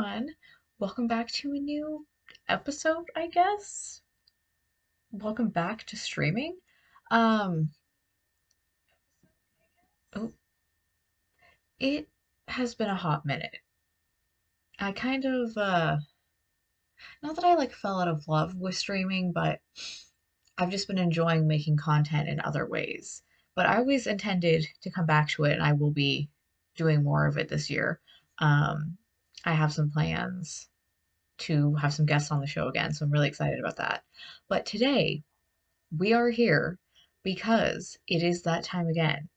everyone. Welcome back to a new episode, I guess. Welcome back to streaming. Um, oh, it has been a hot minute. I kind of not that I like fell out of love with streaming, but I've just been enjoying making content in other ways. But I always intended to come back to it, and I will be doing more of it this year. Um, I have some plans to have some guests on the show again, so I'm really excited about that. But today, we are here because it is that time again.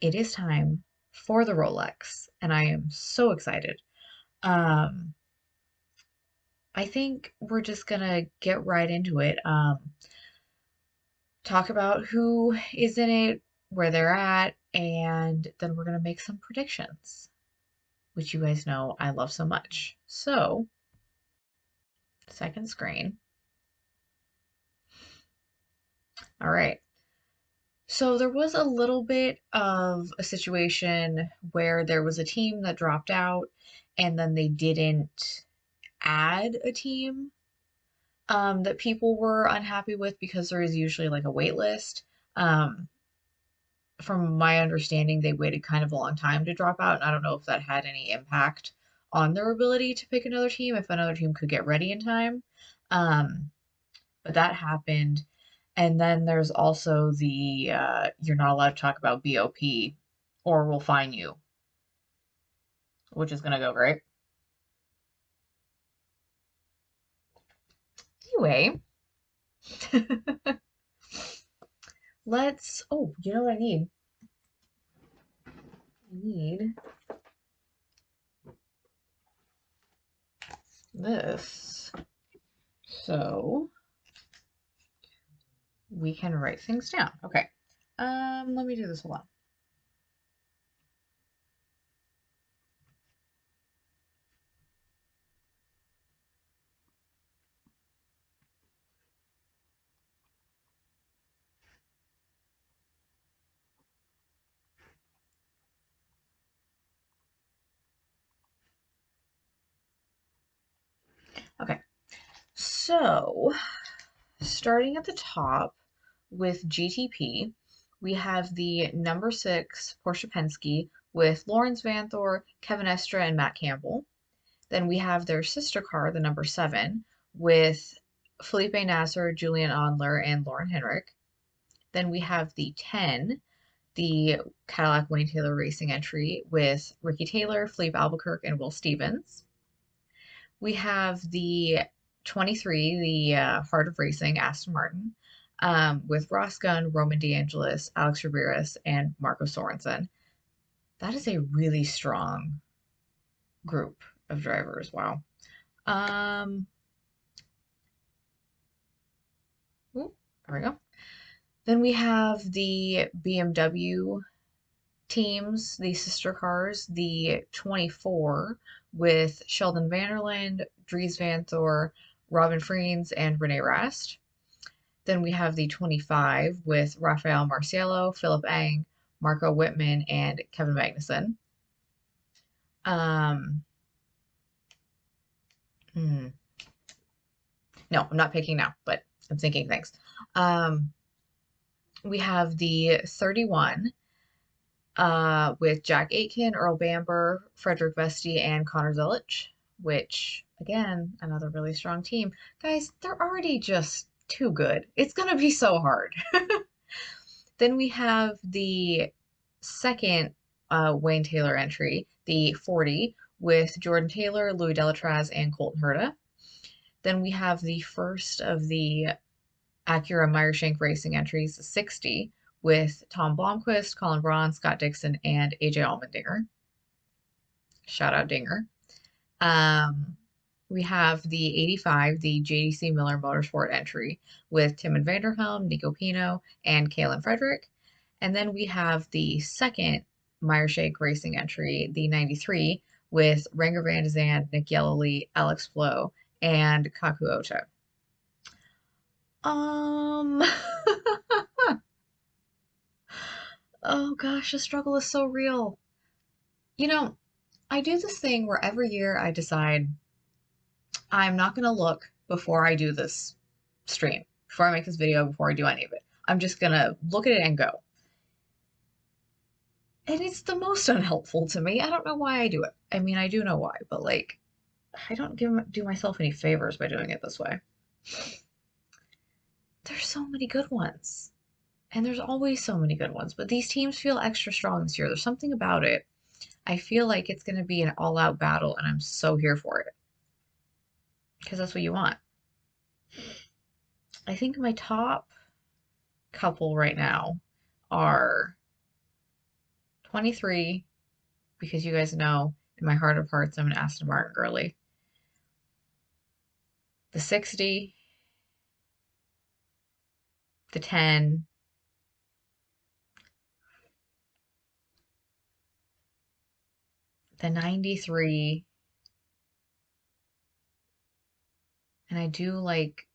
It is time for the Rolex, and I am so excited. Um, I think we're just gonna get right into it. Talk about who is in it, where they're at, and then we're gonna make some predictions, which you guys know I love so much. So, second screen. All right. So there was a little bit of a situation where there was a team that dropped out and then they didn't add a team that people were unhappy with because there is usually like a wait list. Um, from my understanding, they waited kind of a long time to drop out, and I don't know if that had any impact on their ability to pick another team, if another team could get ready in time. Um, but that happened. And then there's also the you're not allowed to talk about BOP or we'll fine you, which is going to go great. Anyway, oh, you know what I need? I need this. So we can write things down. Okay. Let me do this alone. Okay. So starting at the top with GTP, we have the number 6 Porsche Penske with Lawrence Vanthor, Kevin Estra, and Matt Campbell. Then we have their sister car, the number 7, with Felipe Nasser, Julian Ondler, and Lauren Henrik. Then we have the 10, the Cadillac Wayne Taylor Racing entry with Ricky Taylor, Philippe Albuquerque, and Will Stevens. We have the 23, the Heart of Racing, Aston Martin, with Ross Gunn, Roman DeAngelis, Alex Ramirez, and Marco Sorensen. That is a really strong group of drivers. Wow. Um, ooh, there we go. Then we have the BMW teams, the sister cars, the 24 with Sheldon Vanderland, Dries Vanthoor, Robin Freens, and Renee Rast. Then we have the 25 with Rafael Marciello, Philip Eng, Marco Whitman, and Kevin Magnussen. Um, hmm, no, I'm not picking now, but I'm thinking things. Um, we have the 31 with Jack Aitken, Earl Bamber, Frederick Vesti, and Connor Zelich, which, again, another really strong team. Guys, they're already just too good. It's going to be so hard. Then we have the second Wayne Taylor entry, the 40, with Jordan Taylor, Louis Delatraz, and Colton Herta. Then we have the first of the Acura Meyershank Racing entries, the 60, with Tom Blomqvist, Colin Braun, Scott Dixon, and AJ Allmendinger. Shout out Dinger. Um, we have the 85, the JDC Miller Motorsport entry with Timon Vanderhelm, Nico Pino, and Kalen Frederick. And then we have the second Meyershank Racing entry, the 93, with Renger Van de Zand, Nick Yellowly, Alex Flo, and Kaku Ota. Um, oh gosh, the struggle is so real. You know, I do this thing where every year I decide I'm not going to look before I do this stream, before I make this video, before I do any of it. I'm just going to look at it and go. And it's the most unhelpful to me. I don't know why I do it. I mean, I do know why, but like, I don't do myself any favors by doing it this way. There's so many good ones. And there's always so many good ones, but these teams feel extra strong this year. There's something about it. I feel like it's going to be an all-out battle, and I'm so here for it because that's what you want. I think my top couple right now are 23, because you guys know in my heart of hearts I'm an Aston Martin girly. The 60, the 10, the 93, and I do like,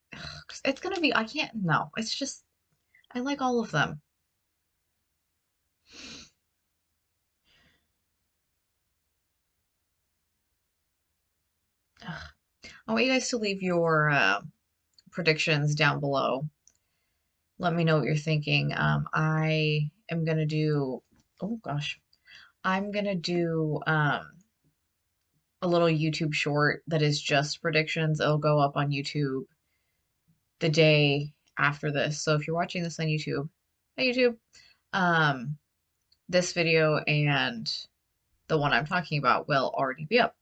it's gonna be, I can't, no, it's just, I like all of them. Ugh. I want you guys to leave your predictions down below. Let me know what you're thinking. I am gonna do, oh gosh, I'm gonna do a little YouTube short that is just predictions. It'll go up on YouTube the day after this. So if you're watching this on YouTube, hey YouTube, um, this video and the one I'm talking about will already be up.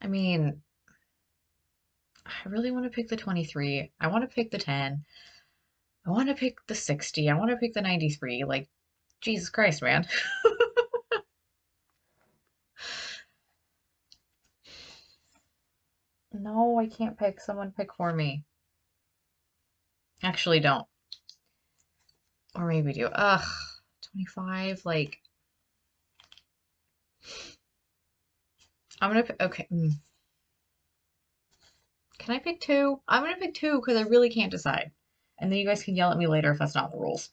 I mean, I really want to pick the 23. I want to pick the 10. I want to pick the 60. I want to pick the 93. Like, Jesus Christ, man. No, I can't pick. Someone pick for me. Actually, don't. Or maybe do. Ugh, 25. Like, I'm gonna pick. Okay. Can I pick two? I'm gonna pick two because I really can't decide. And then you guys can yell at me later if that's not the rules.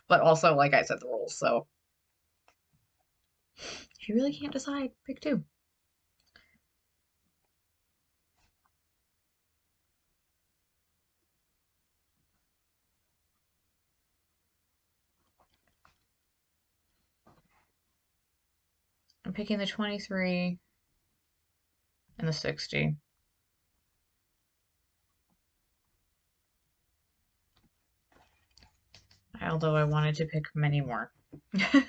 But also, like I said, the rules. So if you really can't decide, pick two. I'm picking the 23 and the 60. Although I wanted to pick many more. All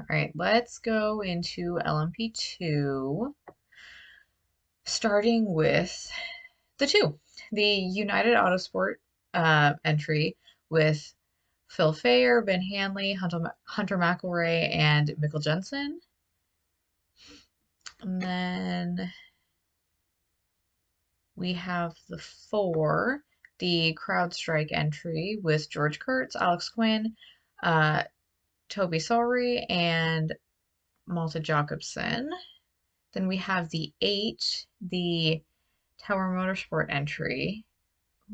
right, let's go into LMP2, starting with the 2, the United Autosport entry with Phil Fayer, Ben Hanley, Hunter McElroy, and Mikkel Jensen. And then we have the 4, the CrowdStrike entry with George Kurtz, Alex Quinn, Toby Sawry, and Malta Jacobson. Then we have the 8, the Tower Motorsport entry.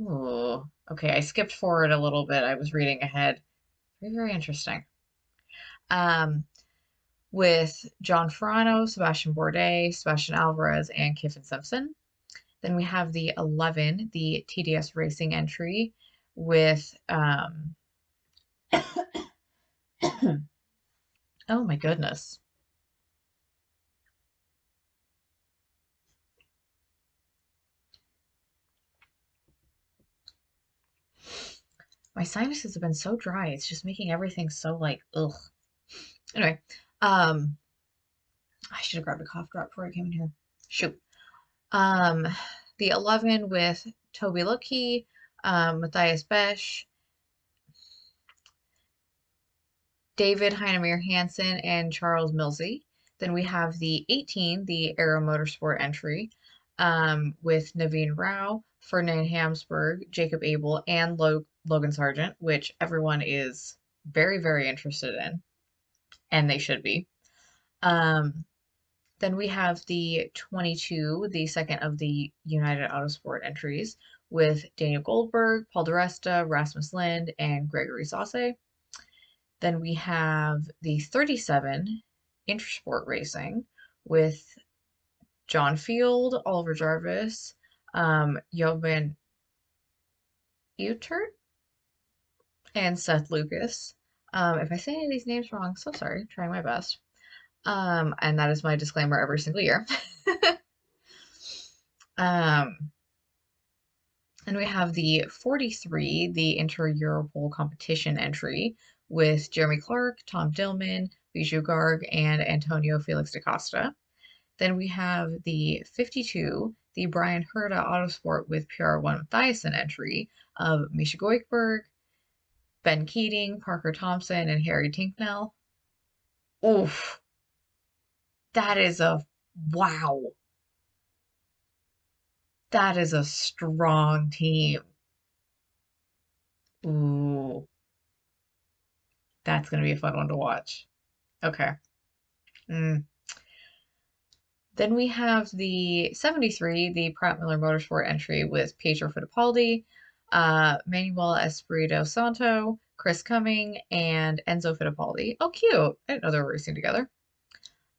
Ooh, okay, I skipped forward a little bit. I was reading ahead. Very, very interesting. With John Farano, Sebastian Bourdais, Sebastian Alvarez, and Kiffin Simpson. Then we have the 11, the TDS Racing entry with, oh my goodness. My sinuses have been so dry. It's just making everything so like, ugh. Anyway, I should have grabbed a cough drop before I came in here. Shoot. The 11 with Toby Luckey, Matthias Besch, David Heinemeier Hansen, and Charles Millsy. Then we have the 18, the Aero Motorsport entry, with Naveen Rao, Ferdinand Hamsberg, Jacob Abel, and Logan Sargent, which everyone is very, very interested in, and they should be. Then we have the 22, the second of the United Autosport entries, with Daniel Goldberg, Paul DeResta, Rasmus Lind, and Gregory Sauce. Then we have the 37 Intersport Racing with John Field, Oliver Jarvis, Jovan Utert, and Seth Lucas. If I say any of these names wrong, so sorry, trying my best. And that is my disclaimer every single year. um, and we have the 43, the Inter-Europol competition entry with Jeremy Clark, Tom Dillman, Bijou Garg, and Antonio Felix da Costa. Then we have the 52, the Brian Herta Autosport with PR1 Mathiasen entry of Misha Goikberg, Ben Keating, Parker Thompson, and Harry Tinknell. Oof, that is a wow. That is a strong team. Ooh, that's going to be a fun one to watch. Okay. Mm. Then we have the 73, the Pratt Miller Motorsport entry with Pietro Fittipaldi, Manuel Espirito Santo, Chris Cumming, and Enzo Fittipaldi. Oh, cute. I didn't know they were racing together.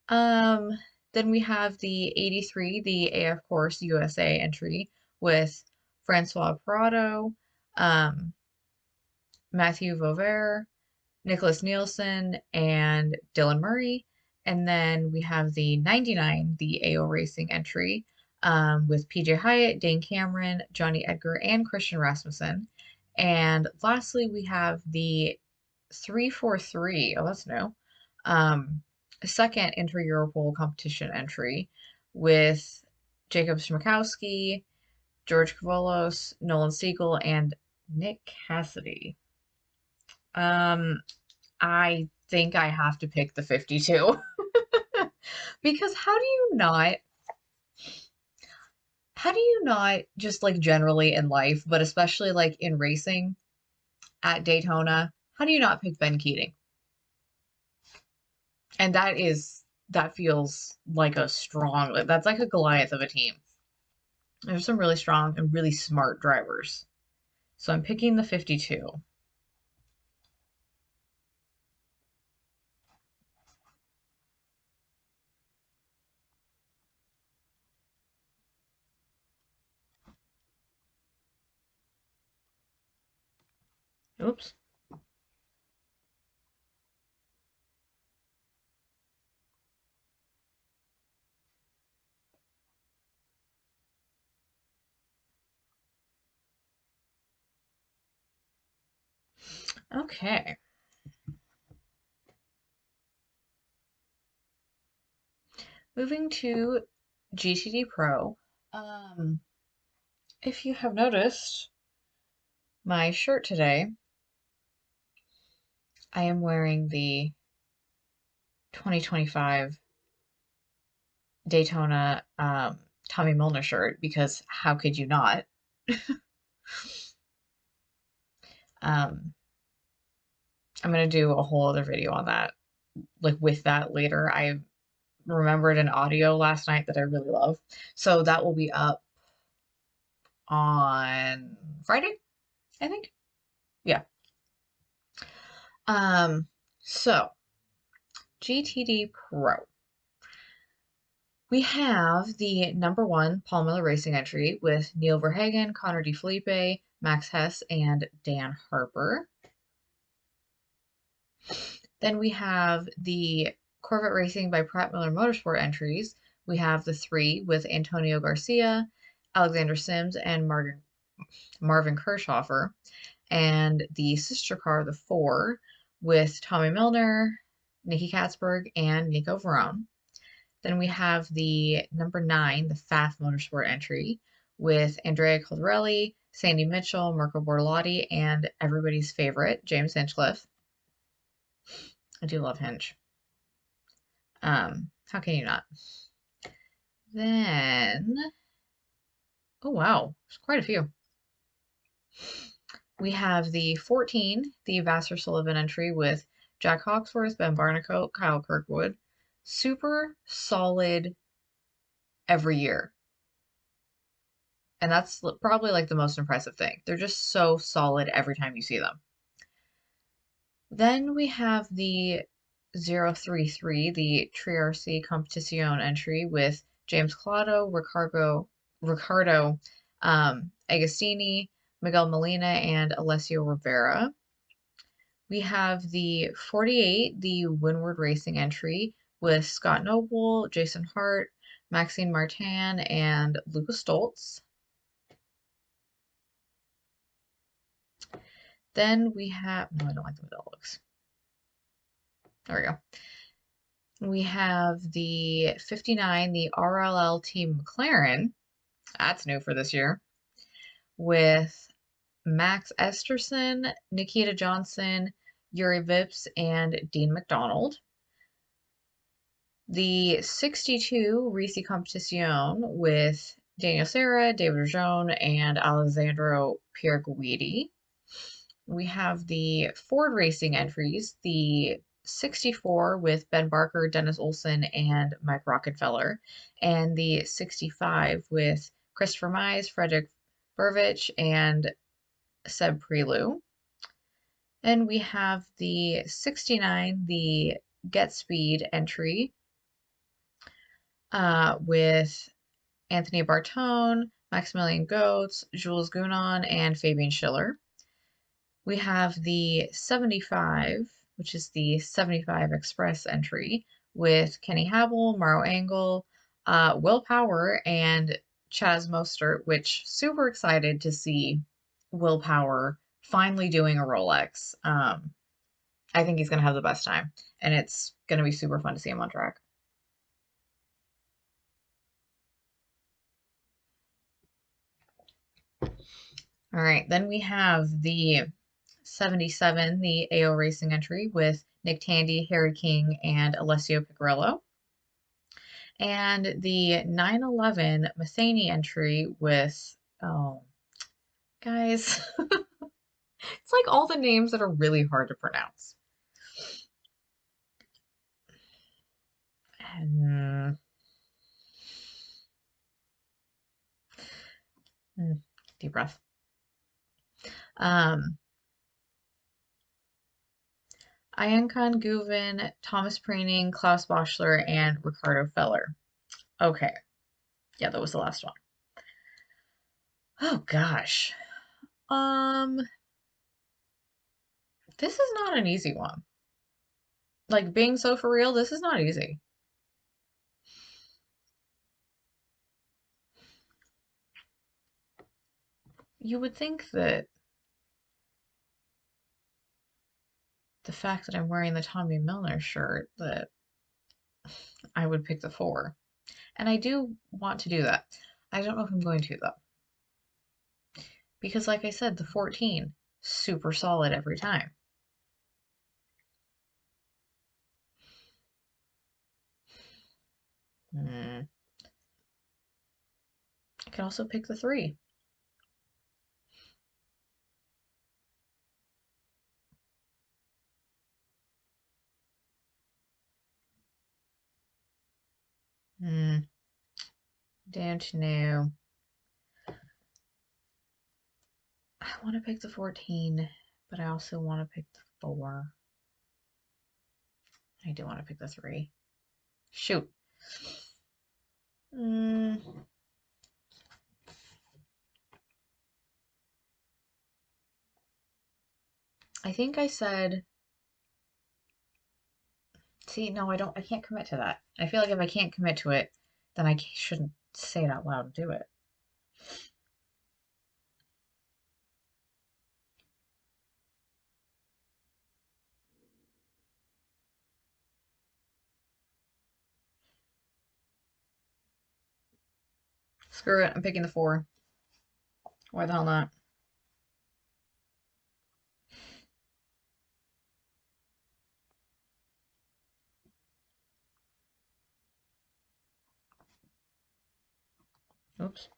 Um, then we have the 83, the AF Course USA entry with Francois Parado, um, Matthew Vauvert, Nicholas Nielsen, and Dylan Murray. And then we have the 99, the AO Racing entry with PJ Hyatt, Dane Cameron, Johnny Edgar, and Christian Rasmussen. And lastly, we have the 343. Oh, that's new. Second Inter-Europol competition entry with Jacob Schmakowski, George Kavolos, Nolan Siegel, and Nick Cassidy. I think I have to pick the 52 because how do you not just like generally in life, but especially like in racing at Daytona, how do you not pick Ben Keating? And that feels like that's like a Goliath of a team. There's some really strong and really smart drivers. So I'm picking the 52. Oops. Okay. Moving to GTD Pro. Um, if you have noticed my shirt today, I am wearing the 2025 Daytona Tommy Milner shirt because how could you not? Um, I'm gonna do a whole other video on that, like with that later. I remembered an audio last night that I really love, so that will be up on Friday, I think. Yeah. Um, so GTD Pro. We have the number one Paul Miller Racing entry with Neil Verhagen, Connor DeFelipe, Max Hess, and Dan Harper. Then we have the Corvette Racing by Pratt Miller Motorsport entries. We have the three with Antonio Garcia, Alexander Sims, and Marvin Kirschhofer. And the sister car, the four, with Tommy Milner, Nikki Katzberg, and Nico Verone. Then we have the number 9, the FAF Motorsport entry with Andrea Caldarelli, Sandy Mitchell, Marco Bortolotti, and everybody's favorite, James Hinchcliffe. I do love Hinch. How can you not? Then, oh wow, there's quite a few. We have the 14, the Vassar Sullivan entry with Jack Hawksworth, Ben Barnicoat, Kyle Kirkwood. Super solid every year. And that's probably like the most impressive thing. They're just so solid every time you see them. Then we have the 033, the Triarci Competizione entry with James Claudio, Ricardo Agostini, Miguel Molina, and Alessio Rivera. We have the 48, the Windward Racing entry with Scott Noble, Jason Hart, Maxine Martin, and Lucas Stoltz. Then we have, no, I don't like the way that looks. There we go. We have the 59, the RLL Team McLaren. That's new for this year. With Max Esterson, Nikita Johnson, Yuri Vips, and Dean McDonald. The 62 Risi Competizione with Daniel Serra, David Rajon, and Alessandro Pierguidi. We have the Ford Racing entries, the 64 with Ben Barker, Dennis Olsen, and Mike Rockefeller, and the 65 with Christopher Mize, Frederick Burvich, and Seb Prelu. And we have the 69, the Get Speed entry with Anthony Bartone, Maximilian Goetz, Jules Gounon, and Fabian Schiller. We have the 75, which is the 75 Express entry with Kenny Habel, Mauro Engel, Will Power, and Chaz Mostert, which super excited to see Will Power finally doing a Rolex. I think he's going to have the best time, and it's going to be super fun to see him on track. All right, then we have the 77, the AO Racing entry with Nick Tandy, Harry King, and Alessio Picarello. And the 911 Matheny entry with, oh, guys, it's like all the names that are really hard to pronounce. And, deep breath. Iancan Guven, Thomas Preening, Klaus Boschler, and Ricardo Feller. Okay. Yeah, that was the last one. Oh gosh. This is not an easy one. Like being so for real, this is not easy. You would think that the fact that I'm wearing the Tommy Milner shirt that I would pick the 4. And I do want to do that. I don't know if I'm going to though. Because like I said, the 14, super solid every time. I can also pick the 3. Don't know. I want to pick the 14, but I also want to pick the 4. I do want to pick the 3. Shoot. I think I said, see, no, I can't commit to that. I feel like if I can't commit to it, then I shouldn't say it out loud and do it. Screw it, I'm picking the 4. Why the hell not? Oops.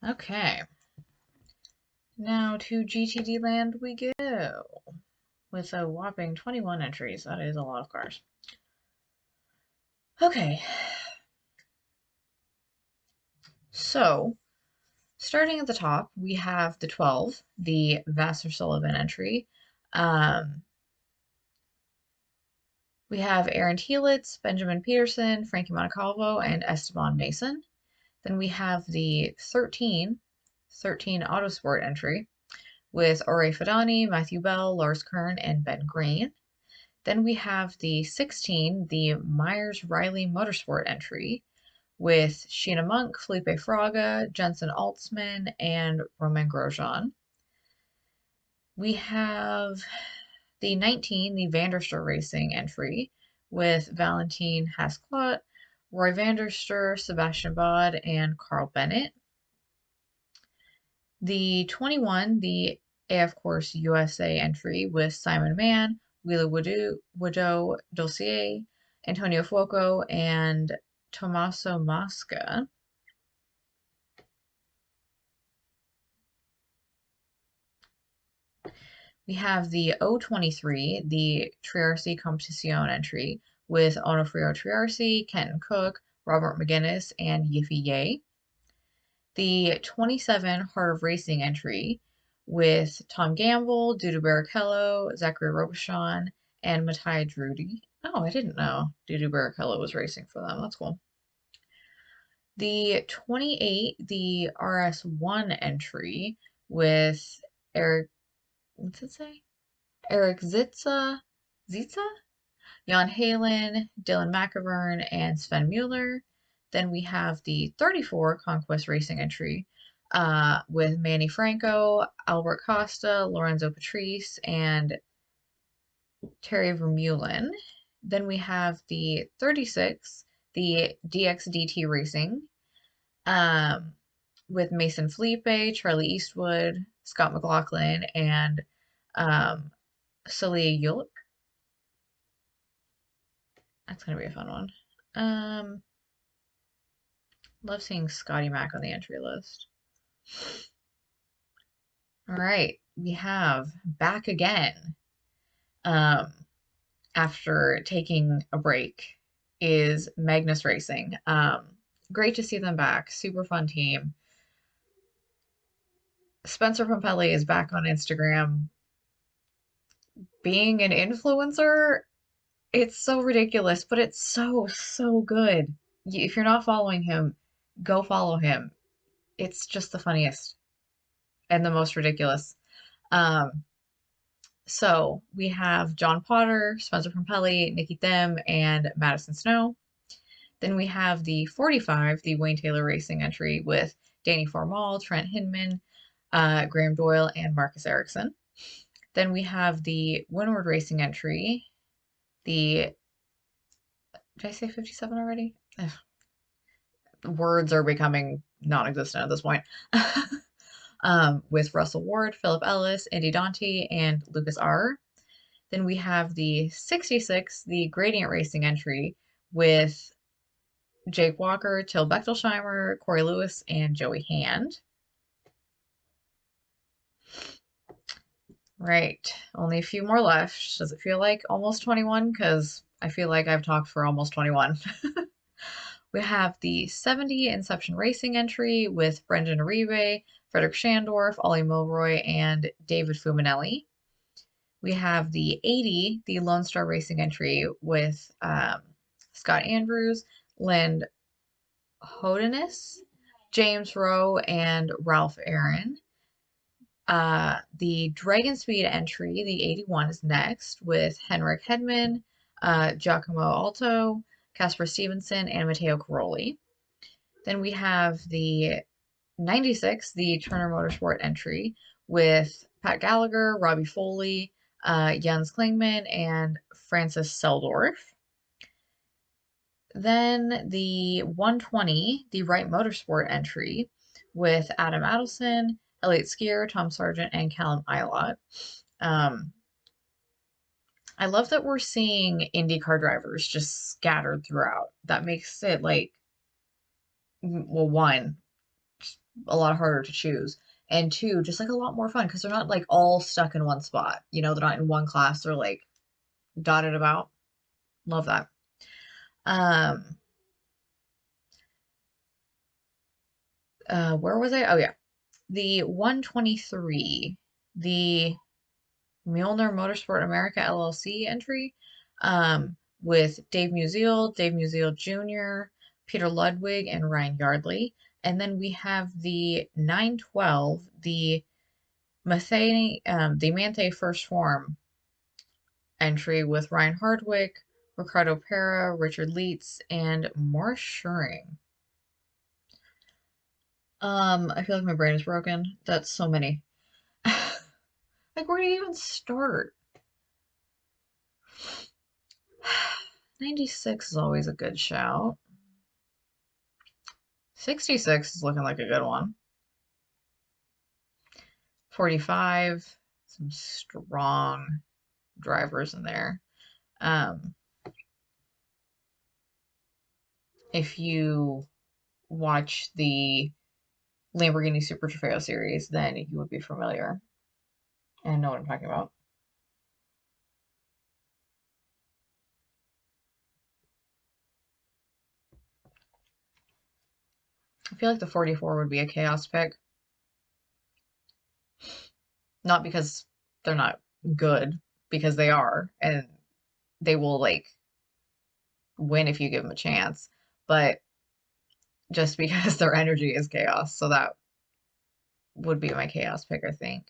Okay. Now to GTD land we go with a whopping 21 entries. That is a lot of cars. Okay, so starting at the top, we have the 12, the Vassar Sullivan entry. We have Aaron Telitz, Benjamin Peterson, Frankie Montecalvo, and Esteban Mason. Then we have the 13 Autosport entry with Ore Fadani, Matthew Bell, Lars Kern, and Ben Green. Then we have the 16, the Myers-Riley Motorsport entry with Sheena Monk, Felipe Fraga, Jensen Altzman, and Romain Grosjean. We have the 19, the Vanderster Racing entry with Valentin Hasclot, Roy Vanderster, Sebastian Bod, and Carl Bennett. The 21, the AF Course USA entry with Simon Mann, Wheeler Woodou Dossier, Antonio Fuoco, and Tommaso Mosca. We have the 023, the Triarci Competizione entry with Onofrio Triarci, Kenton Cook, Robert McGuinness, and Yiffy Ye. The 27 Heart of Racing entry with Tom Gamble, Dudu Barrichello, Zachary Robichon, and Mattia Drudi. Oh, I didn't know Dudu Barrichello was racing for them. That's cool. The 28, the RS1 entry with Eric, what's it say? Eric Zitza, Jan Halen, Dylan McIvern, and Sven Mueller. Then we have the 34 Conquest Racing entry with Manny Franco, Albert Costa, Lorenzo Patrice, and Terry Vermeulen. Then we have the 36, the DXDT Racing with Mason Felipe, Charlie Eastwood, Scott McLaughlin, and Celia Yulik. That's going to be a fun one. Love seeing Scotty Mac on the entry list. All right, we have back again after taking a break is Magnus Racing. Great to see them back. Super fun team. Spencer Pompelli is back on Instagram being an influencer. It's so ridiculous, but it's so good. If you're not following him, go follow him. It's just the funniest and the most ridiculous. Um, so we have John Potter, Spencer Pompelli, Nikki Them, and Madison Snow. Then we have the 45, the Wayne Taylor Racing entry with Danny Formal, Trent Hinman, Graham Doyle, and Marcus Erickson. Then we have the Windward Racing entry, the, did I say 57 already? Ugh. Words are becoming non-existent at this point. With Russell Ward, Philip Ellis, Andy Dante, and Lucas R. Then we have the 66, the Gradient Racing entry with Jake Walker, Till Bechtelsheimer, Corey Lewis, and Joey Hand. Right, only a few more left. Does it feel like almost 21? Because I feel like I've talked for almost 21. We have the 70 Inception Racing entry with Brendan Uribe, Frederick Shandorf, Ollie Milroy, and David Fuminelli. We have the 80, the Lone Star Racing entry with Scott Andrews, Lynn Hodenis, James Rowe, and Ralph Aaron. The Dragon Speed entry, the 81, is next with Henrik Hedman, Giacomo Alto, Casper Stevenson, and Matteo Caroli. Then we have the 96, the Turner Motorsport entry with Pat Gallagher, Robbie Foley, Jens Klingman, and Francis Seldorf. Then the 120, the Wright Motorsport entry with Adam Adelson, Elliot Skier, Tom Sargent, and Callum Ilott. I love that we're seeing IndyCar drivers just scattered throughout. That makes it like, well, one, a lot harder to choose, and two, just like a lot more fun because they're not like all stuck in one spot. You know, they're not in one class. They're like dotted about. Love that. Um, where was I? Oh yeah, the 123, the Mjolnir Motorsport America LLC entry, with Dave Musial Jr., Peter Ludwig, and Ryan Yardley. And then we have the 912, the Mante First Form entry with Ryan Hardwick, Ricardo Pera, Richard Leitz, and Morris Schuring. I feel like my brain is broken. That's so many. Like, where do you even start? 96 is always a good shout. 66 is looking like a good one. 45, some strong drivers in there. If you watch the Lamborghini Super Trofeo series, then you would be familiar and know what I'm talking about. I feel like the 44 would be a chaos pick. Not because they're not good, because they are, and they will like win if you give them a chance, but just because their energy is chaos. So that would be my chaos pick, I think.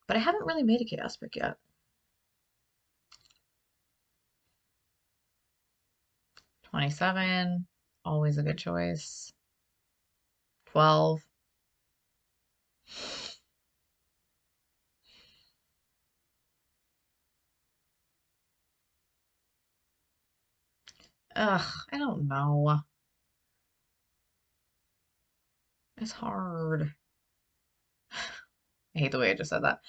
But I haven't really made a chaos pick yet. 27, always a good choice. 12. Ugh, I don't know. It's hard. I hate the way I just said that.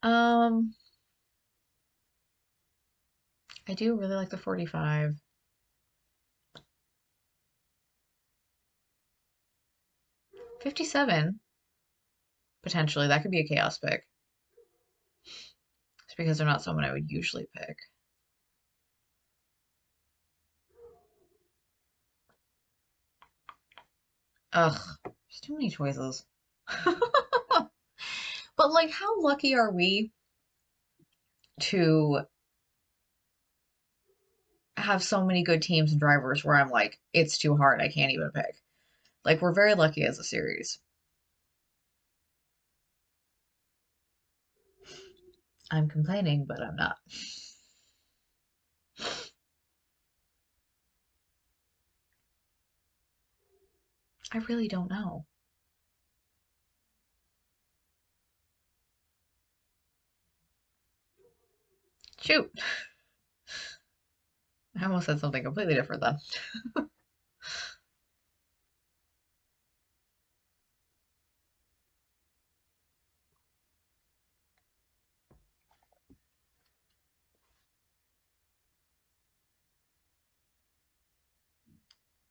um, I do really like the 45. 57, potentially. That could be a chaos pick. It's because they're not someone I would usually pick. Ugh, there's too many choices. But like, how lucky are we to have so many good teams and drivers where I'm like, it's too hard. I can't even pick. Like, we're very lucky as a series. I'm complaining, but I'm not. I really don't know. Shoot. I almost said something completely different then.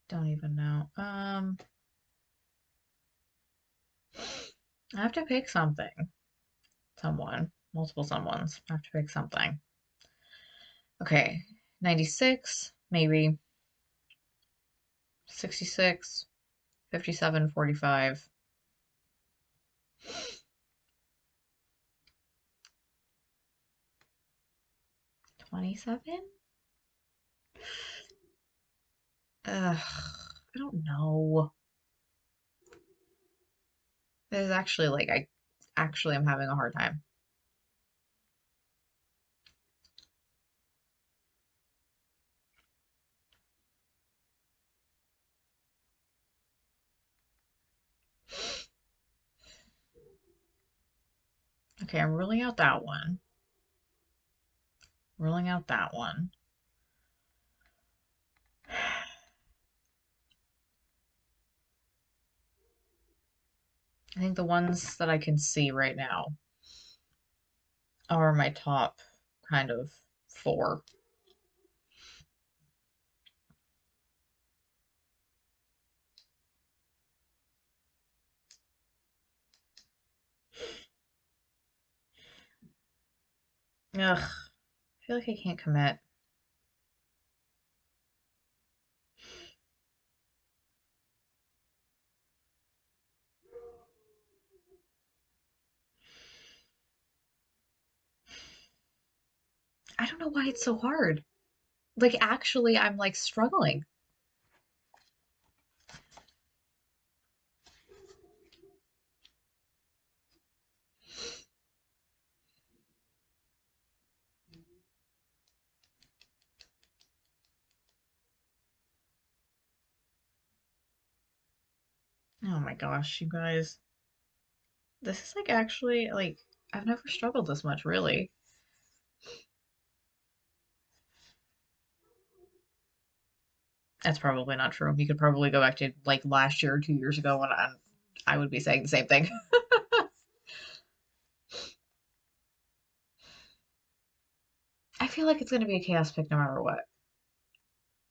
Don't even know. I have to pick something. Someone. Multiple someones. I have to pick something. Okay. 96, maybe. 66, 57, 45. 27? Ugh, I don't know. This is actually like, I actually am having a hard time. Okay, I'm ruling out that one. Ruling out that one. I think the ones that I can see right now are my top kind of four. Ugh, I feel like I can't commit. I don't know why it's so hard. Like, actually, I'm like struggling. Oh my gosh, you guys. This is like actually like I've never struggled this much, really. That's probably not true. You could probably go back to like last year or 2 years ago and I would be saying the same thing. I feel like it's gonna be a chaos pick no matter what.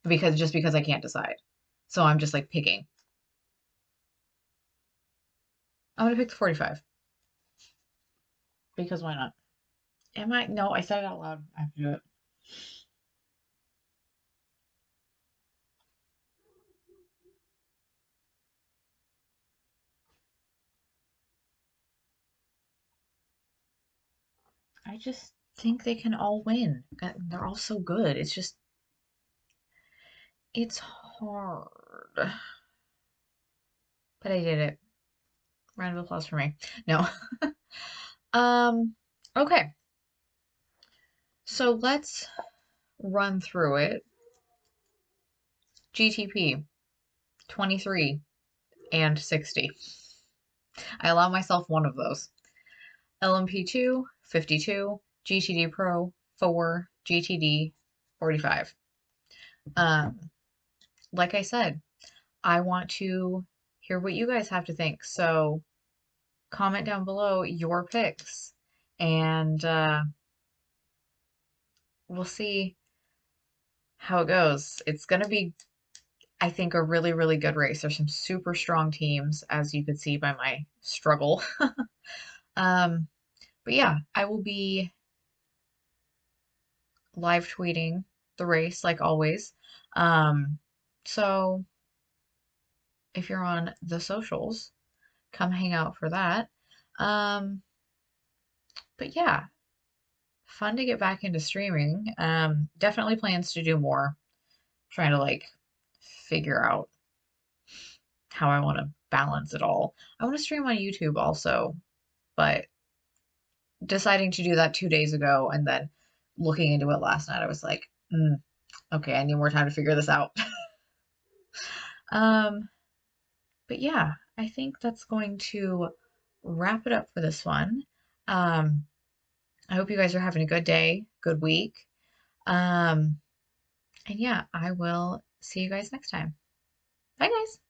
Because I can't decide. So I'm just like picking. I'm gonna pick the 45. Because why not? Am I? No, I said it out loud. I have to do it. I just think they can all win. They're all so good. It's just, it's hard. But I did it. Round of applause for me. No. Um, okay. So let's run through it. GTP 23 and 60. I allow myself one of those. LMP2 52, GTD Pro 4, GTD 45. Um, like I said, I want to hear what you guys have to think. So comment down below your picks and we'll see how it goes. It's going to be, I think, a really, really good race. There's some super strong teams, as you could see by my struggle. um, but yeah, I will be live tweeting the race like always. Um, so if you're on the socials, come hang out for that. Um, but yeah, fun to get back into streaming. Definitely plans to do more. Trying to like figure out how I want to balance it all. I want to stream on YouTube also, but deciding to do that 2 days ago and then looking into it last night, I was like, okay, I need more time to figure this out. um, but yeah, I think that's going to wrap it up for this one. Um, I hope you guys are having a good day, good week. And yeah, I will see you guys next time. Bye, guys.